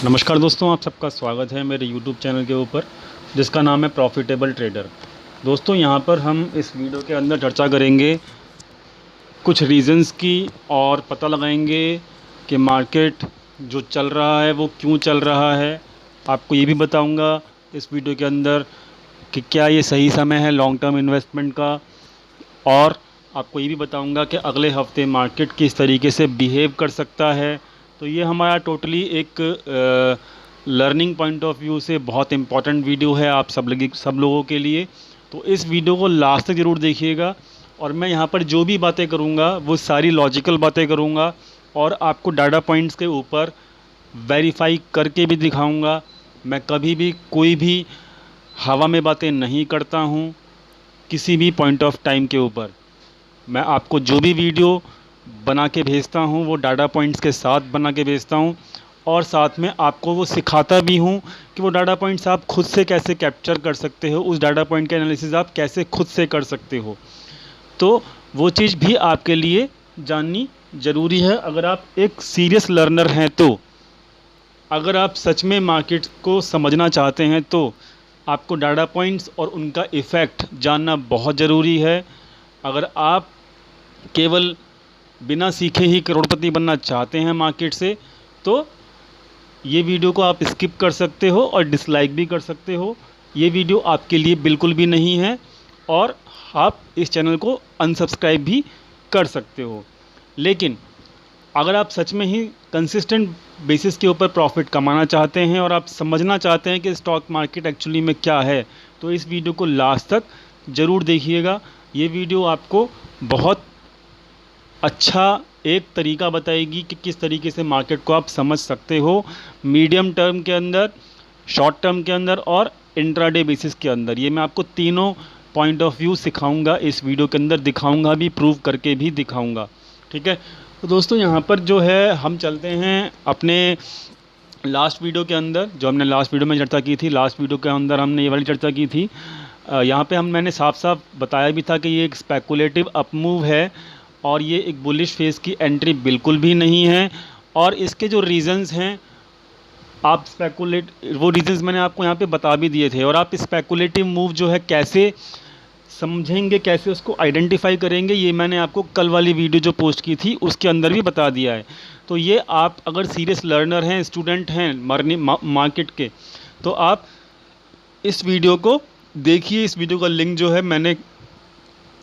नमस्कार दोस्तों, आप सबका स्वागत है मेरे YouTube चैनल के ऊपर जिसका नाम है प्रॉफिटेबल ट्रेडर। दोस्तों, यहाँ पर हम इस वीडियो के अंदर चर्चा करेंगे कुछ रीज़न्स की और पता लगाएंगे कि मार्केट जो चल रहा है वो क्यों चल रहा है। आपको ये भी बताऊंगा इस वीडियो के अंदर कि क्या ये सही समय है लॉन्ग टर्म इन्वेस्टमेंट का, और आपको ये भी बताऊंगा कि अगले हफ्ते मार्केट किस तरीके से बिहेव कर सकता है। तो ये हमारा टोटली एक लर्निंग पॉइंट ऑफ व्यू से बहुत इम्पॉर्टेंट वीडियो है आप सब लोगों के लिए। तो इस वीडियो को लास्ट तक ज़रूर देखिएगा, और मैं यहाँ पर जो भी बातें करूँगा वो सारी लॉजिकल बातें करूँगा और आपको डाटा पॉइंट्स के ऊपर वेरीफाई करके भी दिखाऊँगा। मैं कभी भी कोई भी हवा में बातें नहीं करता हूँ किसी भी पॉइंट ऑफ टाइम के ऊपर। मैं आपको जो भी वीडियो बना के भेजता हूँ वो डाटा पॉइंट्स के साथ बना के भेजता हूँ, और साथ में आपको वो सिखाता भी हूँ कि वो डाटा पॉइंट्स आप खुद से कैसे कैप्चर कर सकते हो, उस डाटा पॉइंट का एनालिसिस आप कैसे खुद से कर सकते हो। तो वो चीज़ भी आपके लिए जाननी ज़रूरी है अगर आप एक सीरियस लर्नर हैं। तो अगर आप सच में मार्केट को समझना चाहते हैं तो आपको डाटा पॉइंट्स और उनका इफ़ेक्ट जानना बहुत ज़रूरी है। अगर आप केवल बिना सीखे ही करोड़पति बनना चाहते हैं मार्केट से, तो ये वीडियो को आप स्किप कर सकते हो और डिसलाइक भी कर सकते हो। ये वीडियो आपके लिए बिल्कुल भी नहीं है, और आप इस चैनल को अनसब्सक्राइब भी कर सकते हो। लेकिन अगर आप सच में ही कंसिस्टेंट बेसिस के ऊपर प्रॉफिट कमाना चाहते हैं और आप समझना चाहते हैं कि स्टॉक मार्केट एक्चुअली में क्या है, तो इस वीडियो को लास्ट तक ज़रूर देखिएगा। ये वीडियो आपको बहुत अच्छा एक तरीका बताएगी कि किस तरीके से मार्केट को आप समझ सकते हो मीडियम टर्म के अंदर, शॉर्ट टर्म के अंदर और इंट्राडे बेसिस के अंदर। ये मैं आपको तीनों पॉइंट ऑफ व्यू सिखाऊंगा इस वीडियो के अंदर, दिखाऊंगा भी, प्रूव करके भी दिखाऊंगा। ठीक है, तो दोस्तों यहाँ पर जो है हम चलते हैं अपने लास्ट वीडियो के अंदर। जो हमने लास्ट वीडियो में चर्चा की थी, लास्ट वीडियो के अंदर हमने ये वाली चर्चा की थी। यहाँ पे मैंने साफ साफ बताया भी था कि ये एक स्पेकुलेटिव अपमूव है और ये एक बुलिश फेस की एंट्री बिल्कुल भी नहीं है। और इसके जो रीज़न्स हैं, आप वो रीज़न्स मैंने आपको यहाँ पे बता भी दिए थे, और आप स्पेकुलेटिव मूव जो है कैसे समझेंगे, कैसे उसको आइडेंटिफाई करेंगे, ये मैंने आपको कल वाली वीडियो जो पोस्ट की थी उसके अंदर भी बता दिया है। तो ये आप अगर सीरियस लर्नर हैं, स्टूडेंट हैं मार्केट के, तो आप इस वीडियो को देखिए। इस वीडियो का लिंक जो है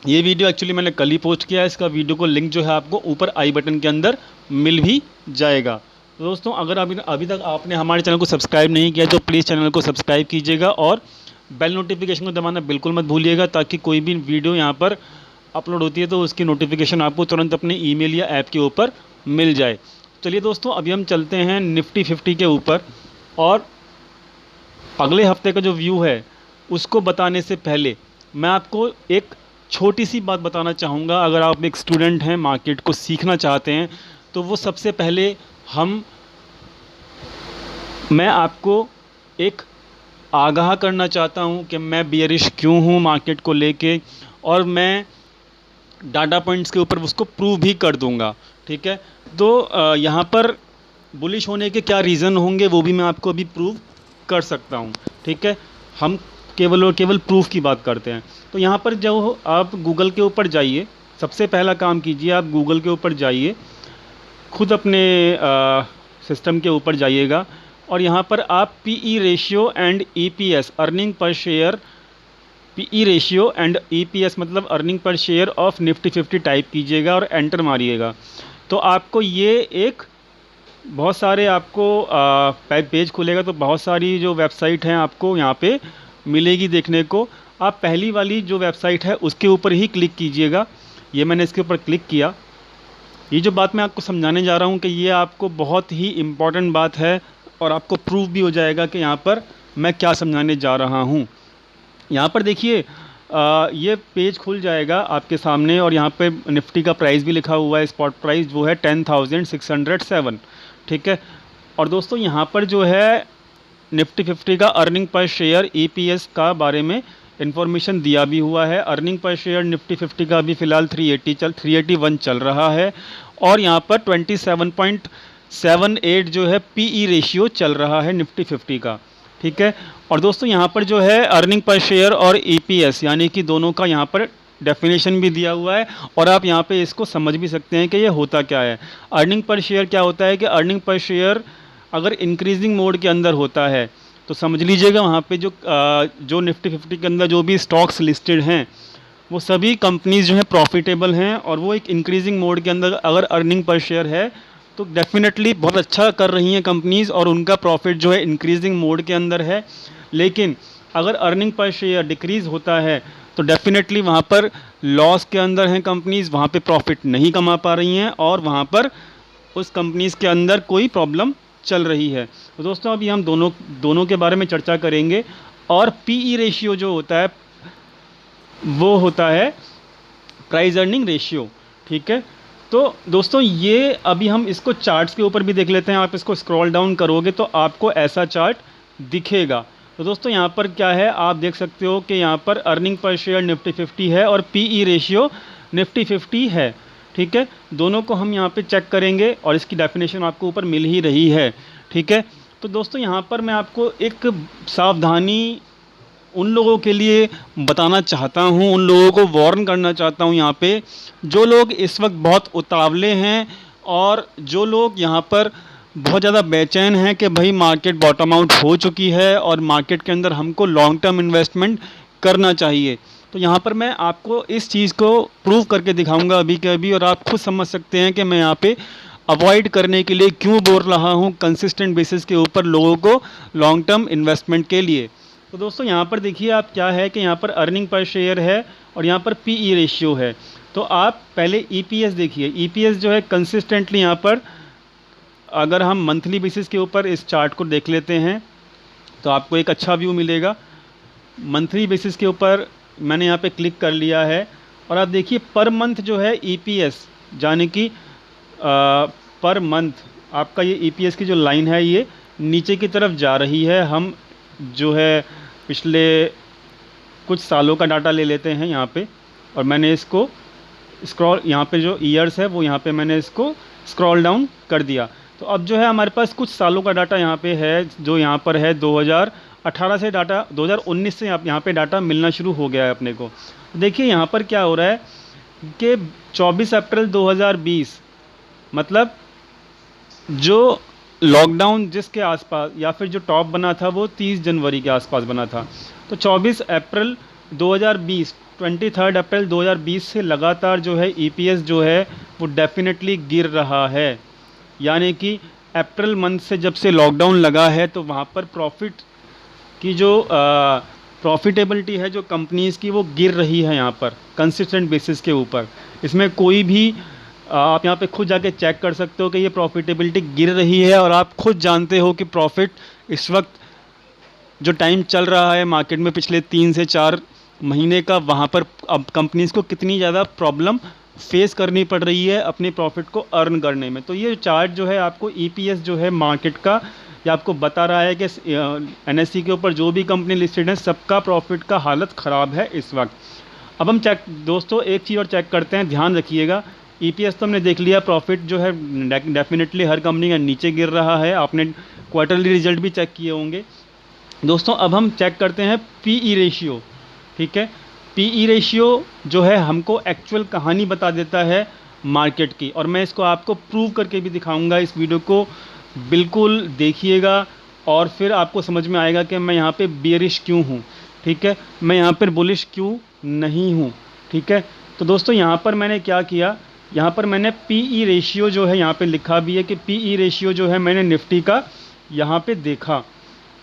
ये वीडियो एक्चुअली मैंने कल ही पोस्ट किया है। इसका वीडियो को लिंक जो है आपको ऊपर आई बटन के अंदर मिल भी जाएगा। तो दोस्तों, अगर अभी तक आपने हमारे चैनल को सब्सक्राइब नहीं किया तो प्लीज़ चैनल को सब्सक्राइब कीजिएगा और बेल नोटिफिकेशन को दबाना बिल्कुल मत भूलिएगा, ताकि कोई भी वीडियो यहाँ पर अपलोड होती है तो उसकी नोटिफिकेशन आपको तुरंत अपने ईमेल या ऐप के ऊपर मिल जाए। चलिए दोस्तों, अभी हम चलते हैं निफ्टी 50 के ऊपर, और अगले हफ्ते का जो व्यू है उसको बताने से पहले मैं आपको एक छोटी सी बात बताना चाहूँगा। अगर आप एक स्टूडेंट हैं, मार्केट को सीखना चाहते हैं, तो वो सबसे पहले मैं आपको एक आगाह करना चाहता हूँ कि मैं बियरिश क्यों हूँ मार्केट को लेके, और मैं डाटा पॉइंट्स के ऊपर उसको प्रूव भी कर दूँगा। ठीक है, तो यहाँ पर बुलिश होने के क्या रीज़न होंगे वो भी मैं आपको अभी प्रूव कर सकता हूँ। ठीक है, हम केवल और केवल प्रूफ की बात करते हैं। तो यहाँ पर जो आप गूगल के ऊपर जाइए, सबसे पहला काम कीजिए, आप गूगल के ऊपर जाइए, खुद अपने सिस्टम के ऊपर जाइएगा, और यहाँ पर आप PE ratio and EPS, earning per share, PE ratio and EPS मतलब earning per share of Nifty 50 type कीजिएगा और एंटर मारिएगा। तो आपको ये एक बहुत सारे आपको पेज खुलेगा। तो बहुत सारी जो वेबसाइट हैं आपको यहाँ पे मिलेगी देखने को। आप पहली वाली जो वेबसाइट है उसके ऊपर ही क्लिक कीजिएगा। ये मैंने इसके ऊपर क्लिक किया। ये जो बात मैं आपको समझाने जा रहा हूँ कि ये आपको बहुत ही इम्पॉर्टेंट बात है, और आपको प्रूफ भी हो जाएगा कि यहाँ पर मैं क्या समझाने जा रहा हूँ। यहाँ पर देखिए, ये पेज खुल जाएगा आपके सामने, और यहाँ पे निफ्टी का प्राइस भी लिखा हुआ है। स्पॉट प्राइस जो है 10,607। ठीक है, और दोस्तों यहाँ पर जो है निफ्टी 50 का अर्निंग पर शेयर ईपीएस का बारे में इन्फॉर्मेशन दिया भी हुआ है। अर्निंग पर शेयर निफ्टी 50 का अभी फ़िलहाल 381 चल रहा है, और यहाँ पर 78 जो है पीई रेशियो चल रहा है निफ्टी 50 का, ठीक है। और दोस्तों यहाँ पर जो है अर्निंग पर शेयर और ईपीएस यानी कि दोनों का यहाँ पर डेफिनेशन भी दिया हुआ है, और आप यहाँ पे इसको समझ भी सकते हैं कि ये होता क्या है। अर्निंग पर शेयर क्या होता है कि अर्निंग पर शेयर अगर इंक्रीजिंग मोड के अंदर होता है तो समझ लीजिएगा वहाँ पे जो निफ्टी 50 के अंदर जो भी स्टॉक्स लिस्टेड हैं वो सभी कंपनीज जो हैं प्रॉफिटेबल हैं, और वो एक इंक्रीजिंग मोड के अंदर अगर अर्निंग पर शेयर है तो डेफिनेटली बहुत अच्छा कर रही हैं कंपनीज़ और उनका प्रॉफिट जो है इंक्रीजिंग मोड के अंदर है। लेकिन अगर अर्निंग पर शेयर डिक्रीज़ होता है तो डेफिनेटली वहाँ पर लॉस के अंदर हैं कंपनीज़, वहाँ पे प्रॉफिट नहीं कमा पा रही हैं और वहाँ पर उस कंपनीज़ के अंदर कोई प्रॉब्लम चल रही है। तो दोस्तों अभी हम दोनों के बारे में चर्चा करेंगे। और पीई रेशियो जो होता है वो होता है प्राइस अर्निंग रेशियो, ठीक है। तो दोस्तों ये अभी हम इसको चार्ट्स के ऊपर भी देख लेते हैं। आप इसको स्क्रॉल डाउन करोगे तो आपको ऐसा चार्ट दिखेगा। तो दोस्तों यहाँ पर क्या है, आप देख सकते हो कि यहाँ पर अर्निंग पर शेयर निफ्टी 50 है और पीई रेशियो निफ्टी 50 है, ठीक है। दोनों को हम यहाँ पे चेक करेंगे और इसकी डेफिनेशन आपको ऊपर मिल ही रही है, ठीक है। तो दोस्तों यहाँ पर मैं आपको एक सावधानी उन लोगों के लिए बताना चाहता हूँ, उन लोगों को वार्न करना चाहता हूँ यहाँ पे जो लोग इस वक्त बहुत उतावले हैं और जो लोग यहाँ पर बहुत ज़्यादा बेचैन हैं कि भाई मार्केट बॉटम आउट हो चुकी है और मार्केट के अंदर हमको लॉन्ग टर्म इन्वेस्टमेंट करना चाहिए। तो यहाँ पर मैं आपको इस चीज़ को प्रूव करके दिखाऊंगा अभी के अभी, और आप खुद समझ सकते हैं कि मैं यहाँ पे अवॉइड करने के लिए क्यों बोल रहा हूँ कंसिस्टेंट बेसिस के ऊपर लोगों को लॉन्ग टर्म इन्वेस्टमेंट के लिए। तो दोस्तों यहाँ पर देखिए आप क्या है कि यहाँ पर अर्निंग पर शेयर है और यहाँ पर पीई रेशियो है। तो आप पहले ईपीएस देखिए, ईपीएस जो है कंसिस्टेंटली यहाँ पर अगर हम मंथली बेसिस के ऊपर इस चार्ट को देख लेते हैं तो आपको एक अच्छा व्यू मिलेगा। मंथली बेसिस के ऊपर मैंने यहाँ पे क्लिक कर लिया है और आप देखिए पर मंथ जो है ईपीएस यानी कि पर मंथ आपका ये ईपीएस की जो लाइन है ये नीचे की तरफ जा रही है। हम जो है पिछले कुछ सालों का डाटा ले लेते हैं यहाँ पे, और मैंने इसको स्क्रॉल यहाँ पे जो ईयर्स है वो यहाँ पे मैंने इसको स्क्रॉल डाउन कर दिया। तो अब जो है हमारे पास कुछ सालों का डाटा यहाँ पे है, जो यहाँ पर है 2018 से डाटा 2019 से यहाँ पे डाटा मिलना शुरू हो गया है अपने को। देखिए यहाँ पर क्या हो रहा है कि 24 अप्रैल 2020 मतलब जो लॉकडाउन जिसके आसपास या फिर जो टॉप बना था वो 30 जनवरी के आसपास बना था। तो 24 अप्रैल 2020 23 अप्रैल 2020 से लगातार जो है ईपीएस जो है वो डेफिनेटली गिर रहा है। यानी कि अप्रैल मंथ से जब से लॉकडाउन लगा है तो वहाँ पर प्रॉफिट की जो प्रॉफिटेबिलिटी है जो कंपनीज़ की वो गिर रही है यहाँ पर कंसिस्टेंट बेसिस के ऊपर। इसमें कोई भी आप यहाँ पे खुद जाके चेक कर सकते हो कि ये प्रॉफिटेबिलिटी गिर रही है, और आप खुद जानते हो कि प्रॉफिट इस वक्त जो टाइम चल रहा है मार्केट में पिछले 3 से 4 महीने का, वहाँ पर अब कंपनीज़ को कितनी ज़्यादा प्रॉब्लम फेस करनी पड़ रही है अपने प्रॉफिट को अर्न करने में। तो ये चार्ट जो है आपको ईपीएस जो है मार्केट का ये आपको बता रहा है कि एनएसई के ऊपर जो भी कंपनी लिस्टेड है सबका प्रॉफिट का हालत ख़राब है इस वक्त। अब हम चेक दोस्तों एक चीज़ और चेक करते हैं, ध्यान रखिएगा। ईपीएस तो हमने देख लिया, प्रॉफिट जो है डेफिनेटली हर कंपनी का नीचे गिर रहा है। आपने क्वार्टरली रिजल्ट भी चेक किए होंगे दोस्तों। अब हम चेक करते हैं पीई रेशियो, ठीक है। पीई रेशियो जो है हमको एक्चुअल कहानी बता देता है मार्केट की, और मैं इसको आपको प्रूव करके भी दिखाऊंगा। इस वीडियो को बिल्कुल देखिएगा और फिर आपको समझ में आएगा कि मैं यहाँ पे बेयरिश क्यों हूँ, ठीक है, मैं यहाँ पर बुलिश क्यों नहीं हूँ, ठीक है। तो दोस्तों यहाँ पर मैंने क्या किया, यहाँ पर मैंने पीई रेशियो जो है यहाँ पे लिखा भी है कि पीई रेशियो जो है मैंने निफ्टी का यहाँ पे देखा।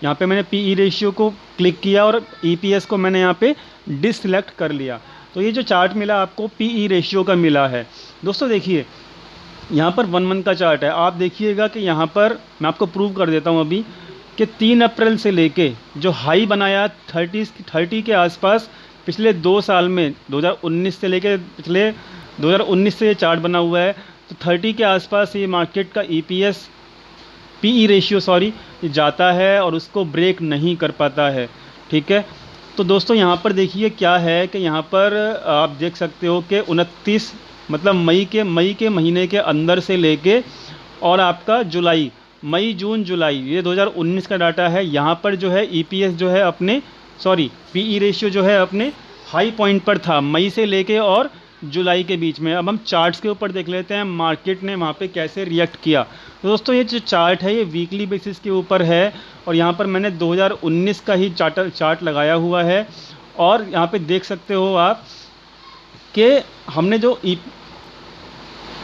यहाँ पे मैंने पीई रेशियो को क्लिक किया और ईपीएस को मैंने यहाँ पे डिसलेक्ट कर लिया। तो ये जो चार्ट मिला आपको पीई रेशियो का मिला है। दोस्तों देखिए यहाँ पर 1 मंथ का चार्ट है। आप देखिएगा कि यहाँ पर मैं आपको प्रूव कर देता हूँ अभी कि 3 अप्रैल से लेके जो हाई बनाया 30 के आसपास पिछले 2 साल में 2019 से लेके पिछले 2019 से ये चार्ट बना हुआ है। तो 30 के आसपास ये मार्केट का ईपीएस पीई रेशियो जाता है और उसको ब्रेक नहीं कर पाता है, ठीक है। तो दोस्तों यहाँ पर देखिए क्या है कि यहाँ पर आप देख सकते हो कि 29 मतलब मई के महीने के अंदर से लेके और आपका जुलाई, मई जून जुलाई, ये 2019 का डाटा है। यहाँ पर जो है ईपीएस जो है अपने पीई रेशियो जो है अपने हाई पॉइंट पर था मई से लेके और जुलाई के बीच में। अब हम चार्ट्स के ऊपर देख लेते हैं मार्केट ने वहाँ पे कैसे रिएक्ट किया। तो दोस्तों ये जो चार्ट है ये वीकली बेसिस के ऊपर है और यहाँ पर मैंने 2019 का ही चार्ट लगाया हुआ है और यहाँ पे देख सकते हो आप कि हमने जो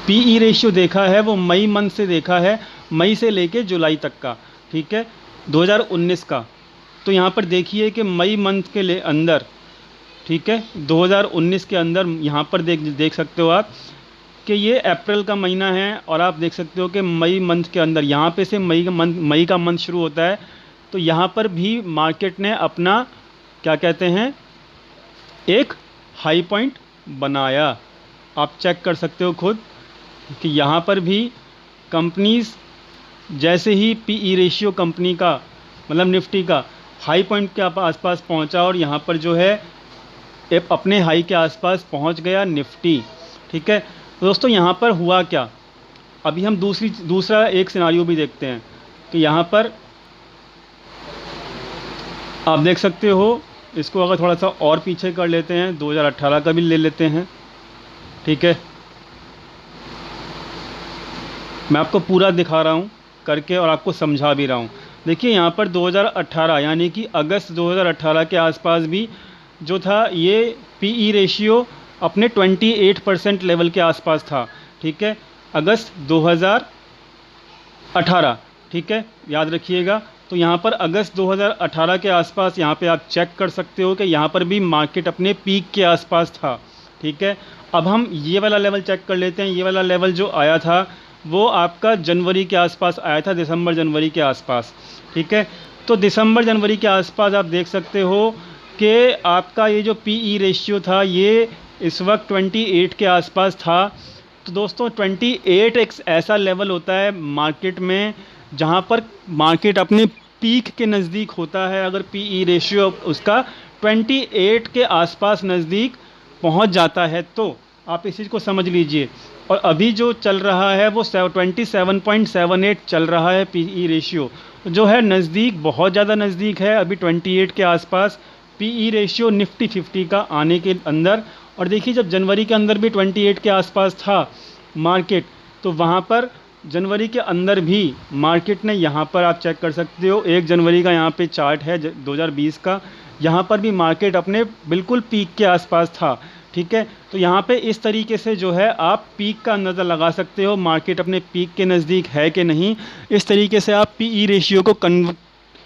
पीई रेशियो देखा है वो मई मंथ से देखा है, मई से लेके जुलाई तक का, ठीक है, 2019 का। तो यहाँ पर देखिए कि मई मंथ के अंदर, ठीक है, 2019 के अंदर यहाँ पर देख सकते हो आप कि ये अप्रैल का महीना है और आप देख सकते हो कि मई मंथ के अंदर यहाँ पे से मई का मंथ शुरू होता है। तो यहाँ पर भी मार्केट ने अपना क्या कहते हैं एक हाई पॉइंट बनाया। आप चेक कर सकते हो खुद कि यहाँ पर भी कंपनीज जैसे ही पीई रेशियो कंपनी का मतलब निफ्टी का हाई पॉइंट के आसपास पहुँचा और यहाँ पर जो है अपने हाई के आसपास पहुँच गया निफ्टी, ठीक है। तो दोस्तों यहाँ पर हुआ क्या, अभी हम दूसरा एक सिनारियो भी देखते हैं कि यहाँ पर आप देख सकते हो, इसको अगर थोड़ा सा और पीछे कर लेते हैं, 2018 का भी ले लेते हैं, ठीक है। मैं आपको पूरा दिखा रहा हूँ करके और आपको समझा भी रहा हूँ। देखिए यहाँ पर 2018 यानी कि अगस्त 2018 के आसपास भी जो था ये पीई रेशियो अपने 28% लेवल के आसपास था, ठीक है, अगस्त 2018, ठीक है, याद रखिएगा। तो यहाँ पर अगस्त 2018 के आसपास यहाँ पे आप चेक कर सकते हो कि यहाँ पर भी मार्केट अपने पीक के आसपास था, ठीक है। अब हम ये वाला लेवल चेक कर लेते हैं। ये वाला लेवल जो आया था वो आपका जनवरी के आसपास आया था, दिसंबर जनवरी के आसपास, ठीक है। तो दिसंबर जनवरी के आसपास आप देख सकते हो कि आपका ये जो पीई रेशियो था ये इस वक्त 28 के आसपास था। तो दोस्तों 28 एक ऐसा लेवल होता है मार्केट में जहाँ पर मार्केट अपने पीक के नज़दीक होता है। अगर पीई रेशियो उसका 28 के आसपास नज़दीक पहुँच जाता है तो आप इस चीज़ को समझ लीजिए। और अभी जो चल रहा है वो 27.78 चल रहा है पीई रेशियो, जो है नज़दीक, बहुत ज़्यादा नज़दीक है अभी 28 के आसपास पीई रेशियो निफ्टी 50 का आने के अंदर। और देखिए जब जनवरी के अंदर भी 28 के आसपास था मार्केट, तो वहाँ पर जनवरी के अंदर भी मार्केट ने, यहाँ पर आप चेक कर सकते हो 1 जनवरी का यहाँ पे चार्ट है 2020 का, यहाँ पर भी मार्केट अपने बिल्कुल पीक के आसपास था, ठीक है। तो यहाँ पे इस तरीके से जो है आप पीक का अंदाज़ा लगा सकते हो मार्केट अपने पीक के नज़दीक है कि नहीं। इस तरीके से आप पीई रेशियो को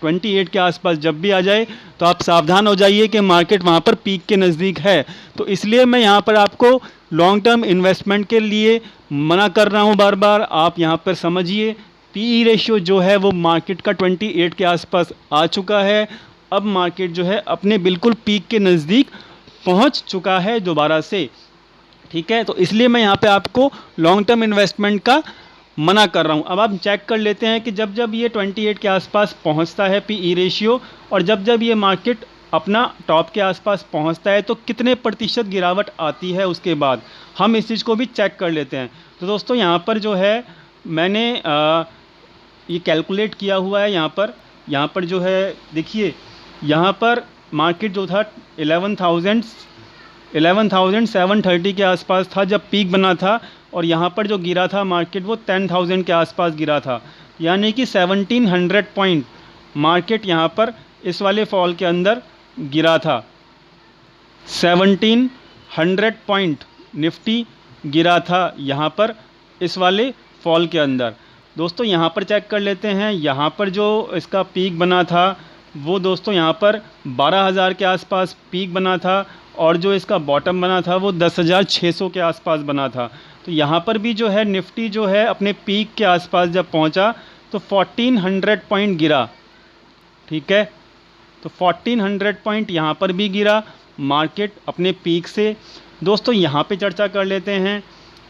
28 के आसपास जब भी आ जाए तो आप सावधान हो जाइए कि मार्केट वहाँ पर पीक के नज़दीक है। तो इसलिए मैं यहाँ पर आपको लॉन्ग टर्म इन्वेस्टमेंट के लिए मना कर रहा हूँ बार बार। आप यहाँ पर समझिए पीई रेशियो जो है वो मार्केट का 28 के आसपास आ चुका है। अब मार्केट जो है अपने बिल्कुल पीक के नज़दीक पहुँच चुका है दोबारा से, ठीक है। तो इसलिए मैं यहाँ पे आपको लॉन्ग टर्म इन्वेस्टमेंट का मना कर रहा हूँ। अब आप चेक कर लेते हैं कि जब जब ये 28 के आसपास पहुँचता है पीई रेशियो और जब जब ये मार्केट अपना टॉप के आसपास पहुँचता है तो कितने प्रतिशत गिरावट आती है उसके बाद, हम इस चीज़ को भी चेक कर लेते हैं। तो दोस्तों यहाँ पर जो है मैंने ये कैलकुलेट किया हुआ है। यहाँ पर जो है देखिए, यहाँ पर मार्केट जो था 11,730 के आसपास था जब पीक बना था और यहाँ पर जो गिरा था मार्केट वो 10,000 के आसपास गिरा था, यानी कि 1700 पॉइंट मार्केट यहाँ पर इस वाले फॉल के अंदर गिरा था। 1700 पॉइंट निफ्टी गिरा था यहाँ पर इस वाले फॉल के अंदर। दोस्तों यहाँ पर चेक कर लेते हैं, यहाँ पर जो इसका पीक बना था वो दोस्तों यहाँ पर 12,000 के आसपास पीक बना था और जो इसका बॉटम बना था वो 10,600 के आसपास बना था। तो यहाँ पर भी जो है निफ्टी जो है अपने पीक के आसपास जब पहुँचा तो 1400 पॉइंट गिरा, ठीक है। तो 1400 पॉइंट यहाँ पर भी गिरा मार्केट अपने पीक से। दोस्तों यहाँ पे चर्चा कर लेते हैं।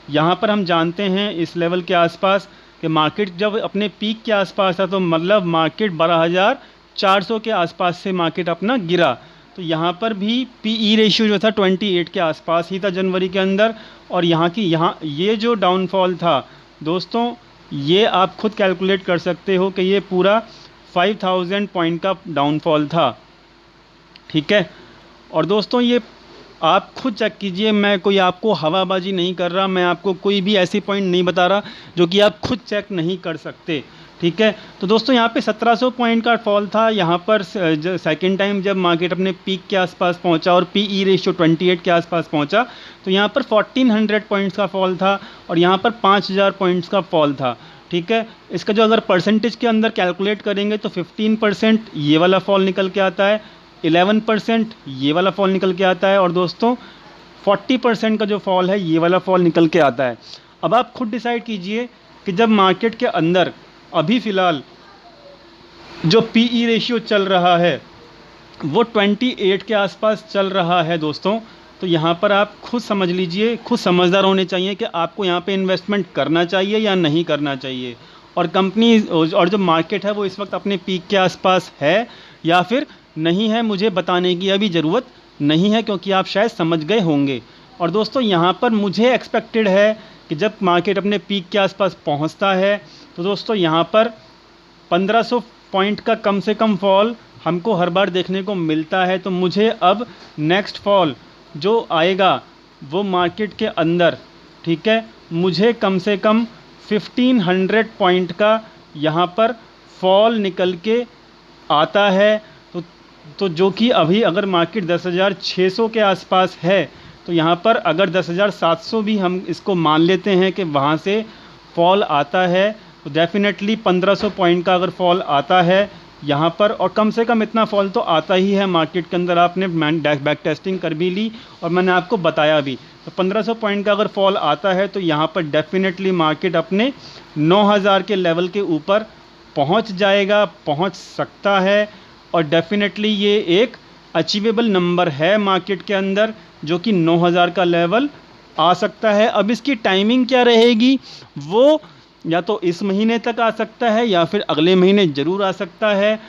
यहाँ पर हम जानते हैं इस लेवल के आसपास कि मार्केट जब अपने पीक के आसपास था तो मतलब मार्केट 12,400 के आसपास से मार्केट अपना गिरा। तो यहाँ पर भी पीई रेशियो जो था 28 के आसपास ही था जनवरी के अंदर। और यहाँ ये जो डाउनफॉल था दोस्तों ये आप खुद कैलकुलेट कर सकते हो कि ये पूरा 5000 पॉइंट का डाउनफॉल था, ठीक है। और दोस्तों ये आप खुद चेक कीजिए, मैं कोई आपको हवाबाजी नहीं कर रहा, मैं आपको कोई भी ऐसी पॉइंट नहीं बता रहा जो कि आप खुद चेक नहीं कर सकते, ठीक है। तो दोस्तों यहाँ पे 1700 पॉइंट का फॉल था। यहाँ पर सेकंड टाइम जब मार्केट अपने पीक के आसपास पहुँचा और पीई रेशियो 28 के आसपास पहुँचा तो यहाँ पर 1400 पॉइंट्स का फॉल था और यहाँ पर 5000 पॉइंट्स का फॉल था, ठीक है। इसका जो अगर परसेंटेज के अंदर कैलकुलेट करेंगे तो 15% ये वाला फॉल निकल के आता है, 11% ये वाला फॉल निकल के आता है और दोस्तों 40% का जो फॉल है ये वाला फॉल निकल के आता है। अब आप खुद डिसाइड कीजिए कि जब मार्केट के अंदर अभी फ़िलहाल जो पीई रेशियो चल रहा है वो 28 के आसपास चल रहा है दोस्तों, तो यहाँ पर आप खुद समझ लीजिए, खुद समझदार होने चाहिए कि आपको यहाँ पे इन्वेस्टमेंट करना चाहिए या नहीं करना चाहिए। और कंपनी और जो मार्केट है वो इस वक्त अपने पीक के आसपास है या फिर नहीं है, मुझे बताने की अभी ज़रूरत नहीं है क्योंकि आप शायद समझ गए होंगे। और दोस्तों यहाँ पर मुझे एक्सपेक्टेड है कि जब मार्केट अपने पीक के आसपास पहुँचता है तो दोस्तों यहाँ पर 1500 पॉइंट का कम से कम फॉल हमको हर बार देखने को मिलता है। तो मुझे अब नेक्स्ट फॉल जो आएगा वो मार्केट के अंदर, ठीक है, मुझे कम से कम 1500 पॉइंट का यहाँ पर फॉल निकल के आता है। तो जो कि अभी अगर मार्केट 10,600 के आसपास है तो यहाँ पर अगर 10,700 भी हम इसको मान लेते हैं कि वहाँ से फॉल आता है तो डेफिनेटली 1500 पॉइंट का अगर फॉल आता है यहाँ पर, और कम से कम इतना फॉल तो आता ही है मार्केट के अंदर, आपने बैक टेस्टिंग कर भी ली और मैंने आपको बताया भी। तो 1500 पॉइंट का अगर फॉल आता है तो यहाँ पर डेफिनेटली मार्केट अपने 9000 के लेवल के ऊपर पहुँच जाएगा, पहुँच सकता है और डेफिनेटली ये एक अचीवेबल नंबर है मार्केट के अंदर जो कि 9000 का लेवल आ सकता है। अब इसकी टाइमिंग क्या रहेगी, वो या तो इस महीने तक आ सकता है या फिर अगले महीने ज़रूर आ सकता है।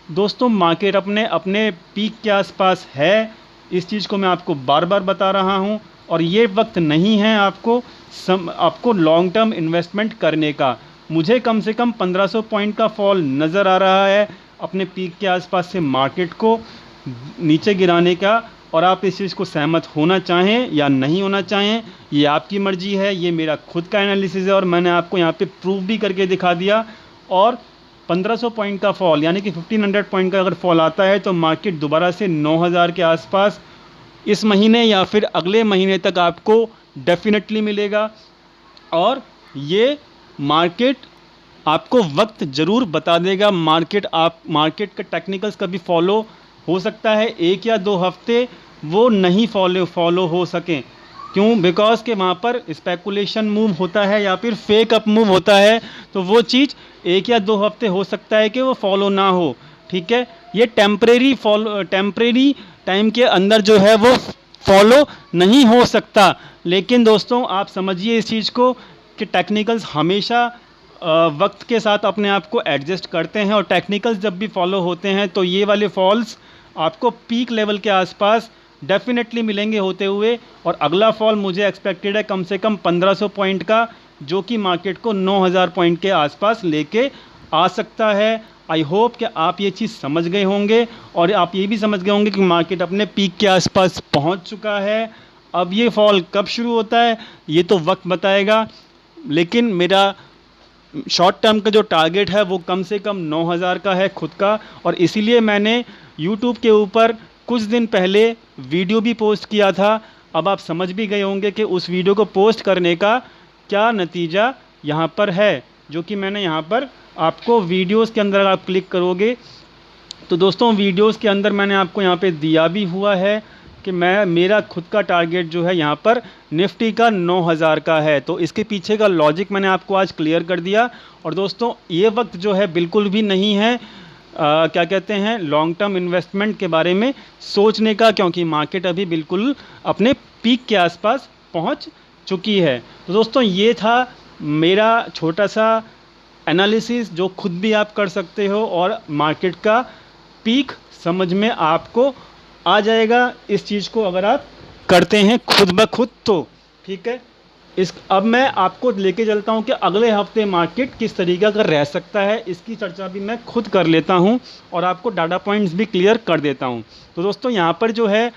दोस्तों मार्केट अपने अपने पीक के आसपास है, इस चीज़ को मैं आपको बार बार बता रहा हूँ और ये वक्त नहीं है आपको लॉन्ग टर्म इन्वेस्टमेंट करने का। मुझे कम से कम 1500 पॉइंट का फॉल नज़र आ रहा है अपने पीक के आसपास से मार्केट को नीचे गिराने का, और आप इस चीज़ को सहमत होना चाहें या नहीं होना चाहें ये आपकी मर्ज़ी है। ये मेरा खुद का एनालिसिस है और मैंने आपको यहाँ पे प्रूव भी करके दिखा दिया। और 1500 पॉइंट का फॉल यानी कि 1500 पॉइंट का अगर फॉल आता है तो मार्केट दोबारा से 9000 के आसपास इस महीने या फिर अगले महीने तक आपको डेफिनेटली मिलेगा। और ये मार्केट आपको वक्त ज़रूर बता देगा। मार्केट का टेक्निकल्स कभी फॉलो हो सकता है 1 या 2 हफ्ते वो नहीं फॉलो हो सकें, क्यों? बिकॉज के वहाँ पर स्पेकुलेशन मूव होता है या फिर फेक अप मूव होता है, तो वो चीज़ 1 या 2 हफ्ते हो सकता है कि वो फॉलो ना हो, ठीक है। ये टेम्परेरी टाइम के अंदर जो है वो फॉलो नहीं हो सकता। लेकिन दोस्तों आप समझिए इस चीज़ को कि टेक्निकल्स हमेशा वक्त के साथ अपने आप को एडजस्ट करते हैं और टेक्निकल्स जब भी फॉलो होते हैं तो ये वाले फॉल्स आपको पीक लेवल के आसपास डेफिनेटली मिलेंगे होते हुए। और अगला फॉल मुझे एक्सपेक्टेड है कम से कम 1500 पॉइंट का जो कि मार्केट को 9000 पॉइंट के आसपास लेके आ सकता है। आई होप कि आप ये चीज़ समझ गए होंगे और आप ये भी समझ गए होंगे कि मार्केट अपने पीक के आसपास पहुंच चुका है। अब ये फॉल कब शुरू होता है ये तो वक्त बताएगा, लेकिन मेरा शॉर्ट टर्म का जो टारगेट है वो कम से कम 9000 का है खुद का। और इसीलिए मैंने YouTube के ऊपर कुछ दिन पहले वीडियो भी पोस्ट किया था। अब आप समझ भी गए होंगे कि उस वीडियो को पोस्ट करने का क्या नतीजा यहाँ पर है, जो कि मैंने यहाँ पर आपको वीडियोस के अंदर आप क्लिक करोगे तो दोस्तों वीडियोस के अंदर मैंने आपको यहाँ पे दिया भी हुआ है कि मेरा खुद का टारगेट जो है यहाँ पर निफ्टी का 9000 का है। तो इसके पीछे का लॉजिक मैंने आपको आज क्लियर कर दिया। और दोस्तों ये वक्त जो है बिल्कुल भी नहीं है क्या कहते हैं लॉन्ग टर्म इन्वेस्टमेंट के बारे में सोचने का, क्योंकि मार्केट अभी बिल्कुल अपने पीक के आसपास पहुँच चुकी है। तो दोस्तों ये था मेरा छोटा सा एनालिसिस जो खुद भी आप कर सकते हो और मार्केट का पीक समझ में आपको आ जाएगा इस चीज़ को अगर आप करते हैं खुद ब खुद तो, ठीक है। अब मैं आपको लेके चलता हूँ कि अगले हफ्ते मार्केट किस तरीके का रह सकता है, इसकी चर्चा भी मैं खुद कर लेता हूँ और आपको डाटा पॉइंट्स भी क्लियर कर देता हूँ। तो दोस्तों यहाँ पर जो है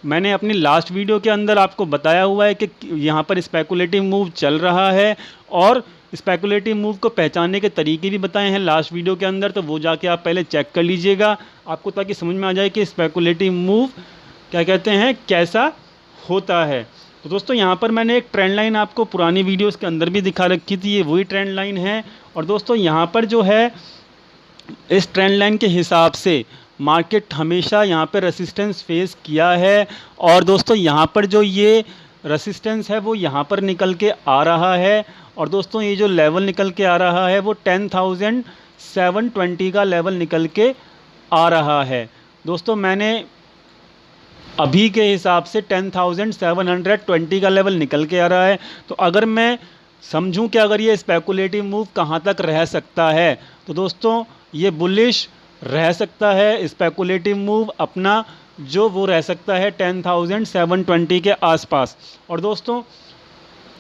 मैंने अपनी लास्ट वीडियो के अंदर आपको बताया हुआ है कि यहाँ पर स्पेकुलेटिव मूव चल रहा है और स्पेकुलेटिव मूव को पहचानने के तरीके भी बताए हैं लास्ट वीडियो के अंदर, तो वो जाके आप पहले चेक कर लीजिएगा आपको, ताकि समझ में आ जाए कि स्पेकुलेटिव मूव क्या कहते हैं, कैसा होता है। तो दोस्तों यहाँ पर मैंने एक ट्रेंड लाइन आपको पुरानी वीडियोस के अंदर भी दिखा रखी थी, ये वही ट्रेंड लाइन है। और दोस्तों यहाँ पर जो है इस ट्रेंड लाइन के हिसाब से मार्केट हमेशा यहाँ पे रेसिस्टेंस फेस किया है और दोस्तों यहाँ पर जो ये रेसिस्टेंस है वो यहाँ पर निकल के आ रहा है। और दोस्तों ये जो लेवल निकल के आ रहा है वो 10,720 का लेवल निकल के आ रहा है। दोस्तों मैंने अभी के हिसाब से 10,720 का लेवल निकल के आ रहा है। तो अगर मैं समझूं कि अगर ये स्पेकुलेटिव मूव कहां तक रह सकता है, तो दोस्तों ये बुलिश रह सकता है। स्पेकुलेटिव मूव अपना जो वो रह सकता है 10,720 के आसपास। और दोस्तों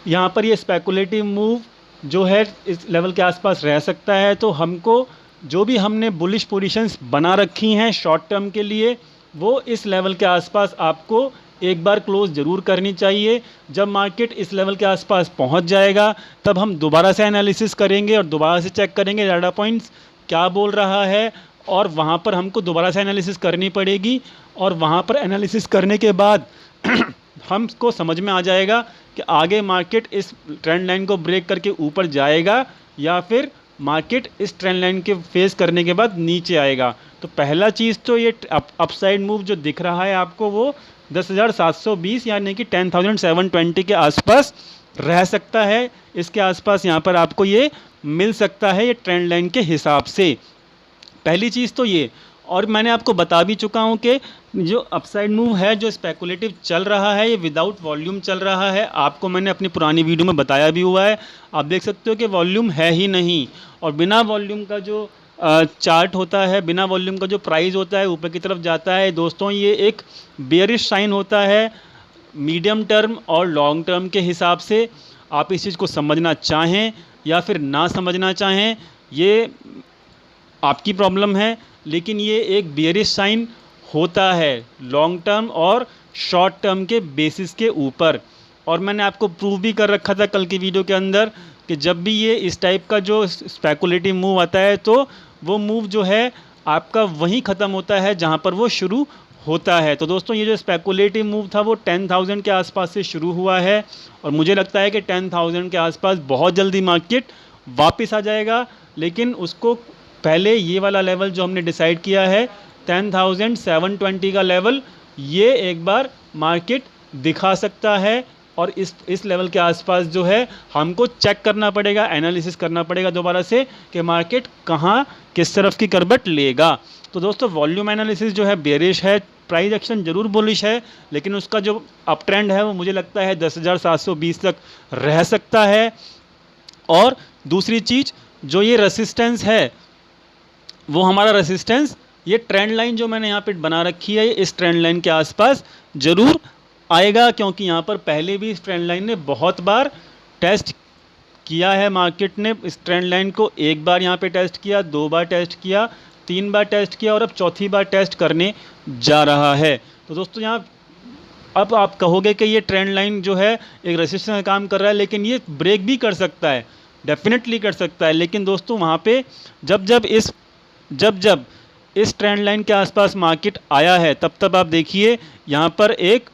यहाँ पर ये स्पेकुलेटिव मूव जो है इस लेवल के आसपास रह सकता है, तो हमको जो भी हमने बुलिश पोजीशंस बना रखी हैं शॉर्ट टर्म के लिए, वो इस लेवल के आसपास आपको एक बार क्लोज ज़रूर करनी चाहिए। जब मार्केट इस लेवल के आसपास पहुंच जाएगा तब हम दोबारा से एनालिसिस करेंगे और दोबारा से चेक करेंगे डाटा पॉइंट्स क्या बोल रहा है, और वहां पर हमको दोबारा से एनालिसिस करनी पड़ेगी। और वहां पर एनालिसिस करने के बाद हमको समझ में आ जाएगा कि आगे मार्केट इस ट्रेंड लाइन को ब्रेक करके ऊपर जाएगा या फिर मार्केट इस ट्रेंड लाइन के फेस करने के बाद नीचे आएगा। तो पहला चीज़ तो ये अपसाइड मूव जो दिख रहा है आपको वो 10,720 यानी कि 10,720 के आसपास रह सकता है। इसके आसपास यहाँ पर आपको ये मिल सकता है ये ट्रेंड लाइन के हिसाब से। पहली चीज़ तो ये, और मैंने आपको बता भी चुका हूँ कि जो अपसाइड मूव है जो स्पेकुलेटिव चल रहा है ये विदाउट वॉल्यूम चल रहा है। आपको मैंने अपनी पुरानी वीडियो में बताया भी हुआ है, आप देख सकते हो कि वॉल्यूम है ही नहीं। और बिना वॉल्यूम का जो चार्ट होता है, बिना वॉल्यूम का जो प्राइस होता है ऊपर की तरफ जाता है दोस्तों, ये एक बेयरिश साइन होता है मीडियम टर्म और लॉन्ग टर्म के हिसाब से। आप इस चीज़ को समझना चाहें या फिर ना समझना चाहें ये आपकी प्रॉब्लम है, लेकिन ये एक बेयरिश साइन होता है लॉन्ग टर्म और शॉर्ट टर्म के बेसिस के ऊपर। और मैंने आपको प्रूव भी कर रखा था कल की वीडियो के अंदर कि जब भी ये इस टाइप का जो स्पेकुलेटिव मूव आता है तो वो मूव जो है आपका वहीं ख़त्म होता है जहाँ पर वो शुरू होता है। तो दोस्तों ये जो स्पेकुलेटिव मूव था वो 10,000 के आसपास से शुरू हुआ है और मुझे लगता है कि 10,000 के आसपास बहुत जल्दी मार्केट वापस आ जाएगा। लेकिन उसको पहले ये वाला लेवल जो हमने डिसाइड किया है 10,720 का लेवल, ये एक बार मार्केट दिखा सकता है। और इस लेवल के आसपास जो है हमको चेक करना पड़ेगा, एनालिसिस करना पड़ेगा दोबारा से कि मार्केट कहाँ किस तरफ की करवट लेगा। तो दोस्तों वॉल्यूम एनालिसिस जो है बेरिश है, प्राइस एक्शन जरूर बुलिश है, लेकिन उसका जो अप ट्रेंड है वो मुझे लगता है 10,720 तक रह सकता है। और दूसरी चीज़ जो ये रेसिस्टेंस है वो हमारा रेसिस्टेंस ये ट्रेंड लाइन जो मैंने यहाँ पे बना रखी है इस ट्रेंड लाइन के आसपास ज़रूर आएगा, क्योंकि यहाँ पर पहले भी इस ट्रेंड लाइन ने बहुत बार टेस्ट किया है। मार्केट ने इस ट्रेंड लाइन को एक बार यहाँ पे टेस्ट किया, 2 बार टेस्ट किया, 3 बार टेस्ट किया और अब चौथी बार टेस्ट करने जा रहा है। तो दोस्तों यहाँ अब आप कहोगे कि ये ट्रेंड लाइन जो है एक रेसिस्टेंस का काम कर रहा है, लेकिन ये ब्रेक भी कर सकता है, डेफिनेटली कर सकता है। लेकिन दोस्तों वहाँ पे जब जब इस ट्रेंड लाइन के आसपास मार्केट आया है तब आप देखिए यहाँ पर एक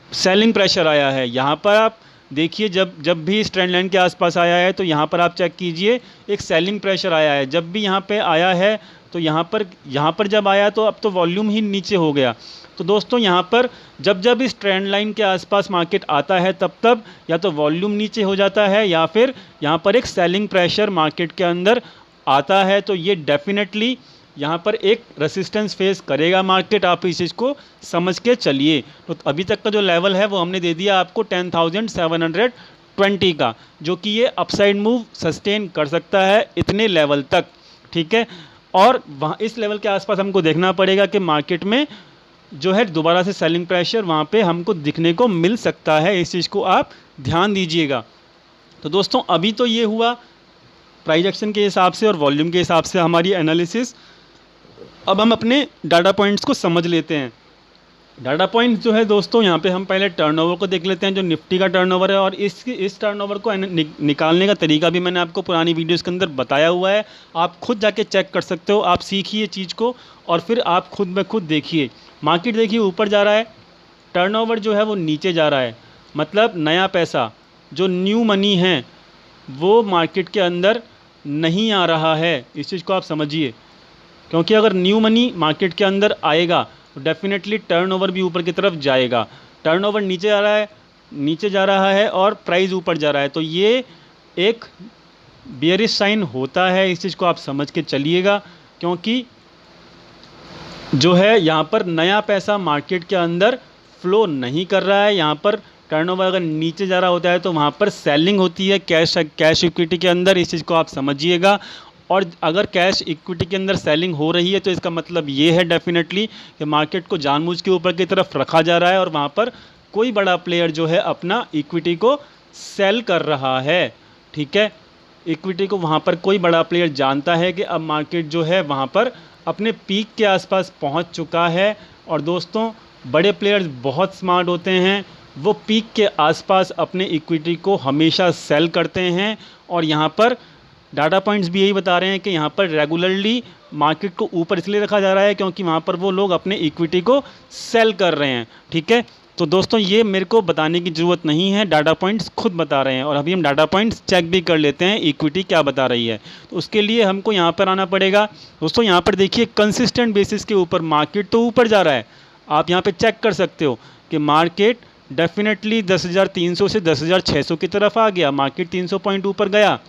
सेलिंग प्रेशर आया है। यहाँ पर आप देखिए जब भी इस ट्रेंड लाइन के आसपास आया है तो यहाँ पर आप चेक कीजिए एक सेलिंग प्रेशर आया है। जब भी यहाँ पे आया है तो यहाँ पर जब आया तो अब तो वॉल्यूम ही नीचे हो गया। तो दोस्तों यहाँ पर जब इस ट्रेंड लाइन के आसपास मार्केट आता है तब या तो वॉल्यूम नीचे हो जाता है या फिर यहाँ पर एक सेलिंग प्रेशर मार्केट के अंदर आता है। तो ये डेफिनेटली यहाँ पर एक रेसिस्टेंस फेस करेगा मार्केट, आप इस चीज़ को समझ के चलिए। तो अभी तक का जो लेवल है वो हमने दे दिया आपको 10,720 का, जो कि ये अपसाइड मूव सस्टेन कर सकता है इतने लेवल तक, ठीक है। और वहाँ इस लेवल के आसपास हमको देखना पड़ेगा कि मार्केट में जो है दोबारा से सेलिंग प्रेशर वहाँ पे हमको दिखने को मिल सकता है। इस चीज़ को आप ध्यान दीजिएगा। तो दोस्तों अभी तो ये हुआ प्राइस एक्शन के हिसाब से और वॉल्यूम के हिसाब से हमारी एनालिसिस। अब हम अपने डाटा पॉइंट्स को समझ लेते हैं। डाटा पॉइंट्स जो है दोस्तों, यहाँ पे हम पहले टर्नओवर को देख लेते हैं, जो निफ्टी का टर्नओवर है। और इस टर्नओवर को निकालने का तरीका भी मैंने आपको पुरानी वीडियोस के अंदर बताया हुआ है। आप खुद जाके चेक कर सकते हो, आप सीखिए चीज़ को और फिर आप खुद ब खुद देखिए। मार्केट देखिए ऊपर जा रहा है, टर्नओवर जो है वो नीचे जा रहा है, मतलब नया पैसा जो न्यू मनी है वो मार्केट के अंदर नहीं आ रहा है। इस चीज़ को आप समझिए, क्योंकि अगर न्यू मनी मार्केट के अंदर आएगा तो डेफिनेटली टर्नओवर भी ऊपर की तरफ जाएगा। टर्नओवर नीचे जा रहा है और प्राइस ऊपर जा रहा है, तो ये एक बियरिश साइन होता है। इस चीज़ को आप समझ के चलिएगा, क्योंकि जो है यहाँ पर नया पैसा मार्केट के अंदर फ्लो नहीं कर रहा है। यहाँ पर टर्नओवर अगर नीचे जा रहा होता है तो वहाँ पर सेलिंग होती है कैश इक्विटी के अंदर। इस चीज़ को आप समझिएगा। और अगर कैश इक्विटी के अंदर सेलिंग हो रही है तो इसका मतलब ये है डेफिनेटली कि मार्केट को जानबूझ के ऊपर की तरफ रखा जा रहा है और वहाँ पर कोई बड़ा प्लेयर जो है अपना इक्विटी को सेल कर रहा है। ठीक है, इक्विटी को वहाँ पर कोई बड़ा प्लेयर जानता है कि अब मार्केट जो है वहाँ पर अपने पीक के आसपास पहुँच चुका है। और दोस्तों बड़े प्लेयर्स बहुत स्मार्ट होते हैं, वो पीक के आसपास अपने इक्विटी को हमेशा सेल करते हैं। और यहाँ पर डाटा पॉइंट्स भी यही बता रहे हैं कि यहाँ पर रेगुलरली मार्केट को ऊपर इसलिए रखा जा रहा है क्योंकि वहाँ पर वो लोग अपने इक्विटी को सेल कर रहे हैं। ठीक है, तो दोस्तों ये मेरे को बताने की ज़रूरत नहीं है, डाटा पॉइंट्स खुद बता रहे हैं। और अभी हम डाटा पॉइंट्स चेक भी कर लेते हैं इक्विटी क्या बता रही है। तो उसके लिए हमको यहाँ पर आना पड़ेगा। दोस्तों यहाँ पर देखिए कंसिस्टेंट बेसिस के ऊपर मार्केट तो ऊपर जा रहा है। आप यहाँ पर चेक कर सकते हो कि मार्केट डेफिनेटली 10,300 से 10,600 की तरफ आ गया। मार्केट 300 पॉइंट ऊपर गया।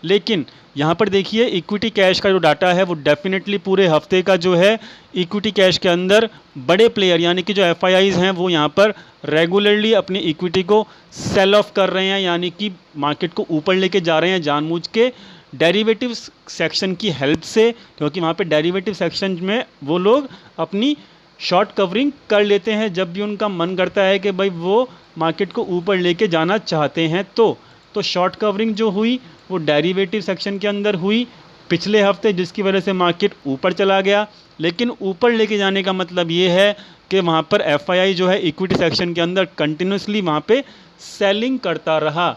लेकिन यहाँ पर देखिए इक्विटी कैश का जो डाटा है वो डेफिनेटली पूरे हफ्ते का जो है इक्विटी कैश के अंदर बड़े प्लेयर यानी कि जो एफआईआईज़ हैं वो यहाँ पर रेगुलरली अपनी इक्विटी को सेल ऑफ कर रहे हैं, यानी कि मार्केट को ऊपर लेके जा रहे हैं जानबूझ के डेरिवेटिव सेक्शन की हेल्प से। क्योंकि वहाँ पे डेरिवेटिव सेक्शन में वो लोग अपनी शॉर्ट कवरिंग कर लेते हैं जब भी उनका मन करता है कि भाई वो मार्केट को ऊपर लेके जाना चाहते हैं। तो शॉर्ट कवरिंग जो हुई वो डेरिवेटिव सेक्शन के अंदर हुई पिछले हफ्ते, जिसकी वजह से मार्केट ऊपर चला गया। लेकिन ऊपर लेके जाने का मतलब ये है कि वहाँ पर एफआईआई जो है इक्विटी सेक्शन के अंदर कंटिन्यूसली वहाँ पे सेलिंग करता रहा।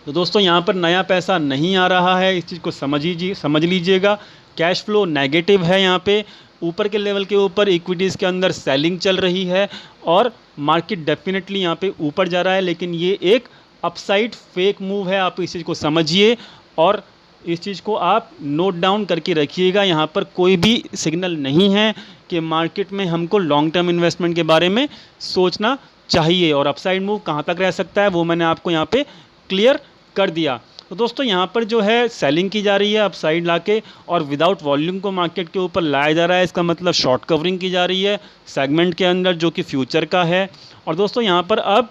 तो दोस्तों यहाँ पर नया पैसा नहीं आ रहा है, इस चीज़ को समझ लीजिएगा। कैश फ्लो नेगेटिव है, यहाँ पे ऊपर के लेवल के ऊपर इक्विटीज़ के अंदर सेलिंग चल रही है और मार्केट डेफिनेटली यहाँ पे ऊपर जा रहा है। लेकिन ये एक अपसाइड फेक मूव है, आप इस चीज़ को समझिए और इस चीज़ को आप नोट डाउन करके रखिएगा। यहाँ पर कोई भी सिग्नल नहीं है कि मार्केट में हमको लॉन्ग टर्म इन्वेस्टमेंट के बारे में सोचना चाहिए। और अपसाइड मूव कहाँ तक रह सकता है वो मैंने आपको यहाँ पे क्लियर कर दिया। तो दोस्तों यहाँ पर जो है सेलिंग की जा रही है अपसाइड लाके और विदाउट वॉल्यूम को मार्केट के ऊपर लाया जा रहा है। इसका मतलब शॉर्ट कवरिंग की जा रही है सेगमेंट के अंदर जो कि फ्यूचर का है। और दोस्तों यहाँ पर अब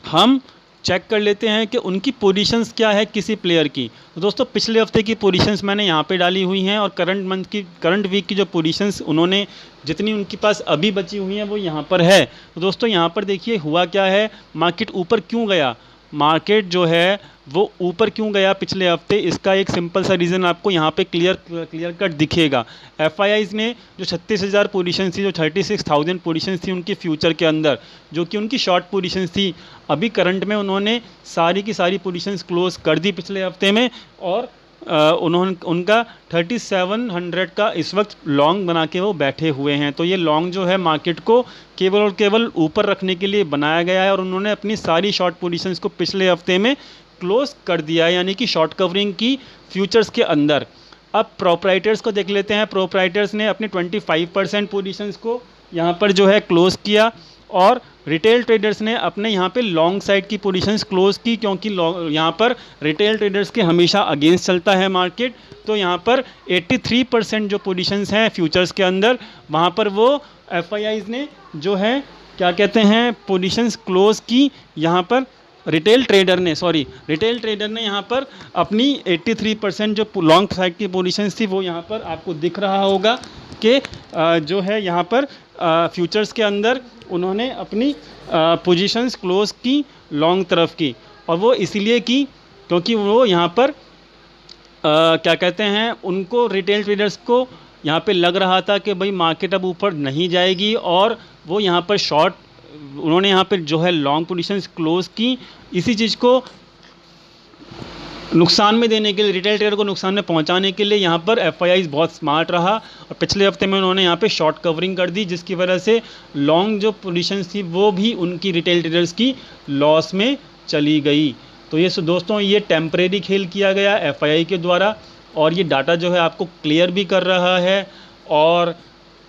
हम चेक कर लेते हैं कि उनकी पोजीशंस क्या है किसी प्लेयर की। तो दोस्तों पिछले हफ्ते की पोजीशंस मैंने यहाँ पे डाली हुई हैं और करंट वीक की जो पोजीशंस उन्होंने जितनी उनके पास अभी बची हुई हैं वो यहाँ पर है। तो दोस्तों यहाँ पर देखिए हुआ क्या है, मार्केट ऊपर क्यों गया, मार्केट जो है वो ऊपर क्यों गया पिछले हफ्ते, इसका एक सिंपल सा रीज़न आपको यहाँ पे क्लियर कट दिखेगा। एफआईआईज़ ने जो 36,000 पोजीशन थी, जो 36,000 पोजीशन थी उनकी फ्यूचर के अंदर, जो कि उनकी शॉर्ट पोजीशन थी, अभी करंट में उन्होंने सारी की सारी पोजीशंस क्लोज कर दी पिछले हफ्ते में और उनका 3700 का इस वक्त लॉन्ग बना के वो बैठे हुए हैं। तो ये लॉन्ग जो है मार्केट को केवल और केवल ऊपर रखने के लिए बनाया गया है और उन्होंने अपनी सारी शॉर्ट पोजीशंस को पिछले हफ्ते में क्लोज कर दिया है, यानी कि शॉर्ट कवरिंग की फ्यूचर्स के अंदर। अब प्रोप्राइटर्स को देख लेते हैं। प्रोप्राइटर्स ने अपनी 25% पोजीशंस को यहाँ पर जो है क्लोज किया और रिटेल ट्रेडर्स ने अपने यहाँ पे लॉन्ग साइड की पोजीशंस क्लोज की, क्योंकि यहाँ पर रिटेल ट्रेडर्स के हमेशा अगेंस्ट चलता है मार्केट। तो यहाँ पर 83% जो पोजीशंस हैं फ्यूचर्स के अंदर, वहाँ पर वो एफआईआईज़ ने जो है क्या कहते हैं पोजीशंस क्लोज की। यहाँ पर रिटेल ट्रेडर ने यहाँ पर अपनी 83% जो लॉन्ग साइड की पोजीशंस थी वो यहाँ पर आपको दिख रहा होगा कि जो है यहाँ पर फ्यूचर्स के अंदर उन्होंने अपनी पोजीशंस क्लोज की लॉन्ग तरफ की, और वो इसीलिए की क्योंकि वो यहाँ पर क्या कहते हैं, उनको रिटेल ट्रेडर्स को यहाँ पे लग रहा था कि भाई मार्केट अब ऊपर नहीं जाएगी, और वो यहाँ पर शॉर्ट, उन्होंने यहाँ पे जो है लॉन्ग पोजीशंस क्लोज की। इसी चीज़ को नुकसान में देने के लिए, रिटेल ट्रेडर को नुकसान में पहुंचाने के लिए यहाँ पर एफआईआई बहुत स्मार्ट रहा, और पिछले हफ्ते में उन्होंने यहाँ पे शॉर्ट कवरिंग कर दी, जिसकी वजह से लॉन्ग जो पोजीशंस थी वो भी उनकी रिटेल ट्रेडर्स की लॉस में चली गई। तो ये दोस्तों ये टेम्परेरी खेल किया गया एफआईआई के द्वारा, और ये डाटा जो है आपको क्लियर भी कर रहा है, और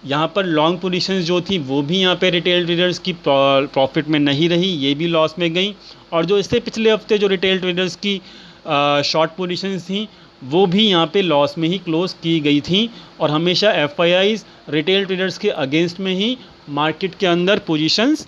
यहाँ पर लॉन्ग पोजीशंस जो थी वो भी यहाँ पे रिटेल ट्रेडर्स की प्रॉफिट में नहीं रही, ये भी लॉस में गई। और जो इससे पिछले हफ्ते जो रिटेल ट्रेडर्स की शॉर्ट पोजीशंस थी वो भी यहाँ पे लॉस में ही क्लोज की गई थी, और हमेशा एफआईआईज रिटेल ट्रेडर्स के अगेंस्ट में ही मार्केट के अंदर पोजीशंस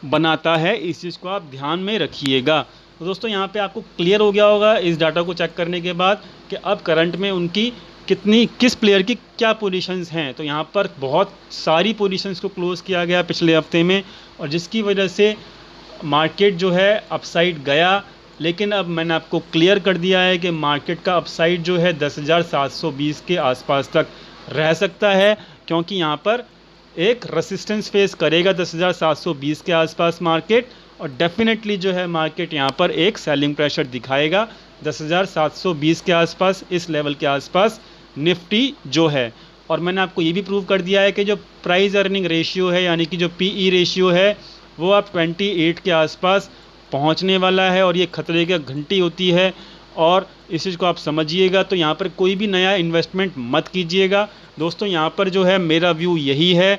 बनाता है। इस चीज़ को आप ध्यान में रखिएगा। तो दोस्तों यहाँ पे आपको क्लियर हो गया होगा इस डाटा को चेक करने के बाद कि अब करंट में उनकी किस प्लेयर की क्या पोजीशंस हैं। तो यहाँ पर बहुत सारी पोजीशंस को क्लोज किया गया पिछले हफ्ते में, और जिसकी वजह से मार्केट जो है अपसाइड गया। लेकिन अब मैंने आपको क्लियर कर दिया है कि मार्केट का अपसाइड जो है 10,720 के आसपास तक रह सकता है, क्योंकि यहाँ पर एक रेसिस्टेंस फेस करेगा 10,720 के आसपास मार्केट, और डेफिनेटली जो है मार्केट यहाँ पर एक सेलिंग प्रेशर दिखाएगा 10,720 के आसपास, इस लेवल के आसपास निफ्टी जो है। और मैंने आपको ये भी प्रूव कर दिया है कि जो प्राइस अर्निंग रेशियो है, यानी कि जो पीई रेशियो है, वो अब 28 के आसपास पहुंचने वाला है, और ये खतरे की घंटी होती है, और इस चीज़ को आप समझिएगा। तो यहाँ पर कोई भी नया इन्वेस्टमेंट मत कीजिएगा दोस्तों। यहाँ पर जो है मेरा व्यू यही है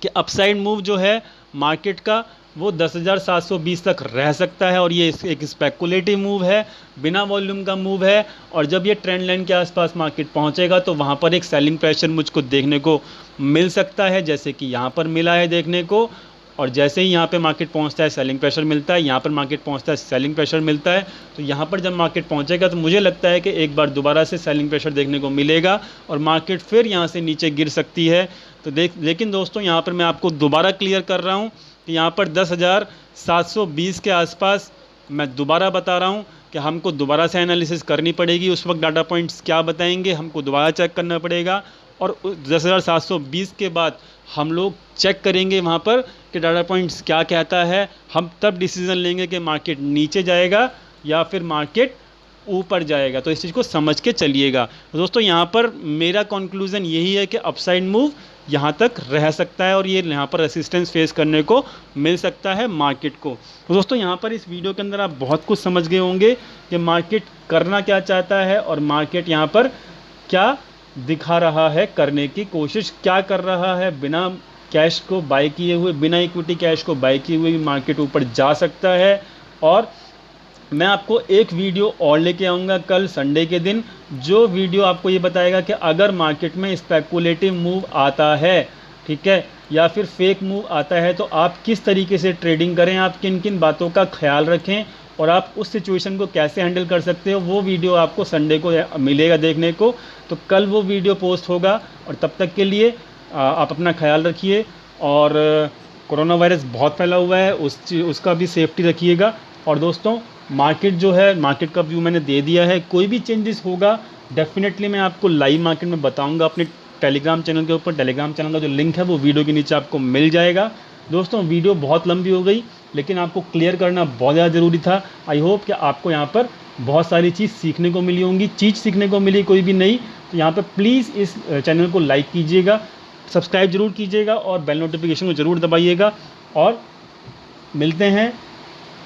कि अपसाइड मूव जो है मार्केट का वो 10,720 तक रह सकता है, और ये एक स्पेकुलेटिव मूव है, बिना वॉल्यूम का मूव है। और जब ये ट्रेंड लाइन के आसपास मार्केट पहुंचेगा तो वहाँ पर एक सेलिंग प्रेशर मुझको देखने को मिल सकता है, जैसे कि यहाँ पर मिला है देखने को। और जैसे ही यहाँ पे मार्केट पहुँचता है सेलिंग प्रेशर मिलता है, यहाँ पर मार्केट पहुँचता है सेलिंग प्रेशर मिलता है। तो यहाँ पर जब मार्केट पहुँचेगा तो मुझे लगता है कि एक बार दोबारा से सेलिंग प्रेशर देखने को मिलेगा, और मार्केट फिर यहाँ से नीचे गिर सकती है। तो लेकिन दोस्तों यहाँ पर मैं आपको दोबारा क्लियर कर रहा हूँ कि यहाँ पर 10,720 के आसपास, मैं दोबारा बता रहा हूँ कि हमको दोबारा से एनालिसिस करनी पड़ेगी। उस वक्त डाटा पॉइंट्स क्या बताएंगे हमको दोबारा चेक करना पड़ेगा, और 10,720 के बाद हम लोग चेक करेंगे वहाँ पर कि डाटा पॉइंट्स क्या कहता है। हम तब डिसीज़न लेंगे कि मार्केट नीचे जाएगा या फिर मार्केट ऊपर जाएगा। तो इस चीज़ को समझ के चलिएगा दोस्तों। यहाँ पर मेरा कंक्लूज़न यही है कि अपसाइड मूव यहाँ तक रह सकता है, और ये यहाँ पर रेसिस्टेंस फेस करने को मिल सकता है मार्केट को। तो दोस्तों यहाँ पर इस वीडियो के अंदर आप बहुत कुछ समझ गए होंगे कि मार्केट करना क्या चाहता है, और मार्केट यहाँ पर क्या दिखा रहा है, करने की कोशिश क्या कर रहा है। बिना कैश को बाय किए हुए, बिना इक्विटी कैश को बाय किए हुए भी मार्केट ऊपर जा सकता है। और मैं आपको एक वीडियो और लेके आऊँगा कल संडे के दिन, जो वीडियो आपको ये बताएगा कि अगर मार्केट में स्पेकुलेटिव मूव आता है, ठीक है, या फिर फेक मूव आता है, तो आप किस तरीके से ट्रेडिंग करें, आप किन किन बातों का ख्याल रखें, और आप उस सिचुएशन को कैसे हैंडल कर सकते हो। वो वीडियो आपको संडे को मिलेगा देखने को। तो कल वो वीडियो पोस्ट होगा, और तब तक के लिए आप अपना ख्याल रखिए। और कोरोना वायरस बहुत फैला हुआ है, उसका भी सेफ्टी रखिएगा। और दोस्तों मार्केट जो है, मार्केट का व्यू मैंने दे दिया है। कोई भी चेंजेस होगा डेफिनेटली मैं आपको लाइव मार्केट में बताऊंगा अपने टेलीग्राम चैनल के ऊपर। टेलीग्राम चैनल का जो लिंक है वो वीडियो के नीचे आपको मिल जाएगा। दोस्तों वीडियो बहुत लंबी हो गई, लेकिन आपको क्लियर करना बहुत ज़्यादा ज़रूरी था। आई होप कि आपको यहाँ पर बहुत सारी चीज़ सीखने को मिली होंगी, सीखने को मिली कोई भी नहीं। तो यहाँ पर प्लीज़ इस चैनल को लाइक कीजिएगा, सब्सक्राइब जरूर कीजिएगा, और बेल नोटिफिकेशन को ज़रूर दबाइएगा। और मिलते हैं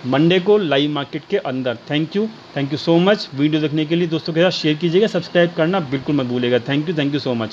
मंडे को लाइव मार्केट के अंदर। Thank you so much video देखने के लिए। दोस्तों के साथ शेयर कीजिएगा, सब्सक्राइब करना बिल्कुल मत भूलिएगा। Thank you so much.